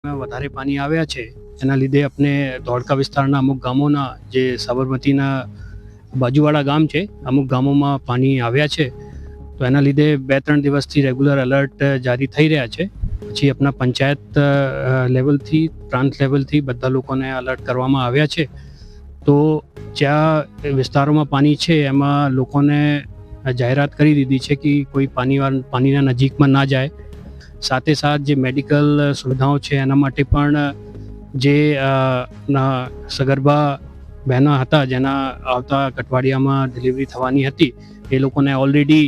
વધારે પાણી આવ્યા છે એના લીધે આપણે ધોળકા વિસ્તારના અમુક ગામોના જે સાબરમતીના બાજુવાળા ગામ છે અમુક ગામોમાં પાણી આવ્યા છે તો એના લીધે 2-3 દિવસથી રેગ્યુલર એલર્ટ જારી થઈ રહ્યા છે. પછી આપણા પંચાયત લેવલથી પ્રાંત લેવલથી બધા લોકોને એલર્ટ કરવામાં આવ્યા છે. તો જ્યાં વિસ્તારોમાં પાણી છે એમાં લોકોને જાહેરાત કરી દીધી છે કે કોઈ પાણીના નજીકમાં ના જાય. સાથે સાથ જે મેડિકલ સુવિધાઓ છે એના માટે પણ જે સગર્ભા બહેનો હતા જેના આવતા અઠવાડિયામાં ડિલિવરી થવાની હતી એ લોકોને ઓલરેડી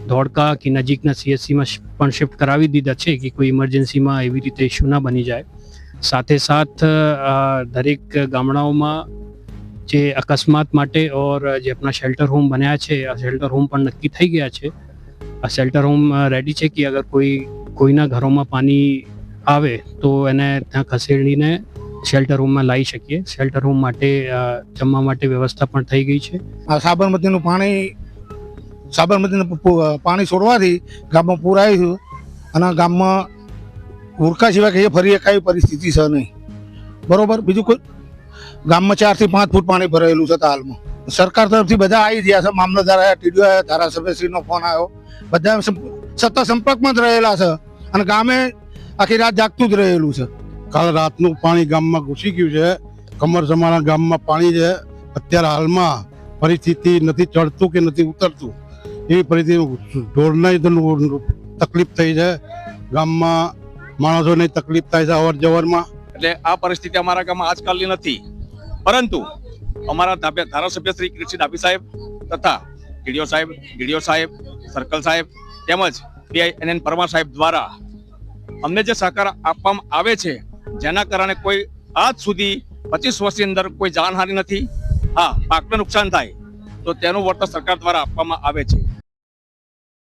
ધોળકા કે નજીકના CHCમાં પણ શિફ્ટ કરાવી દીધા છે કે કોઈ ઇમરજન્સીમાં એવી રીતે ઇસ્યુ ના બની જાય. સાથે સાથ દરેક ગામડાઓમાં જે અકસ્માત માટે ઓર જે આપણા શેલ્ટર હોમ બન્યા છે આ શેલ્ટર હોમ પણ નક્કી થઈ ગયા છે. આ શેલ્ટર હોમ રેડી છે કે અગર કોઈના ઘરોમાં પાણી આવે તો એને ત્યાં ખસેડીને શેલ્ટર હોમમાં લાવી શકીએ. શેલ્ટર હોમ માટે જમવા માટે વ્યવસ્થા પણ થઈ ગઈ છે. આ સાબરમતીનું પાણી છોડવાથી ગામમાં પૂર આવ્યું અને ગામમાં ઉરકા સિવાય કે ફરી એકાવી પરિસ્થિતિ છે નહીં. બરોબર. બીજું કોઈ ગામમાં 4 થી 5 ફૂટ પાણી ભરાયેલું છે હાલમાં. સરકાર તરફથી બધા આવી ગયા છે. મામલતદાર આવ્યા, TDO આવ્યા, ધારાસભ્યશ્રીનો ફોન આવ્યો. બધા સતત સંપર્કમાં જ રહેલા છે અને ગામે આખી રાત જાગતું જ રહેલું છે. કાલ રાતનું પાણી ગામમાં ઘૂસી ગયું છે. કમર સમાના ગામમાં પાણી છે. અત્યારે હાલમાં પરિસ્થિતિ નથી ચડતું કે નથી ઉતરતું એવી પરિસ્થિતિ. ઢોરના તકલીફ થઈ છે, ગામમાં માણસોને તકલીફ થાય છે અવર જવરમાં. એટલે આ પરિસ્થિતિ અમારા ગામમાં આજકાલની નથી, પરંતુ અમારા ધારાસભ્ય શ્રી કિરીટસિંહ ડાભી સાહેબ તથા DDO સાહેબ, સર્કલ સાહેબ તેમજ PINN પરમાર સાહેબ દ્વારા અમને જે સહકાર આપવામાં આવે છે જેના કારણે કોઈ આજ સુધી 25 વર્ષની અંદર કોઈ જાનહાનિ નથી. હા, પાકને નુકસાન થાય તો તેનું વળતર સરકાર દ્વારા આપવામાં આવે છે.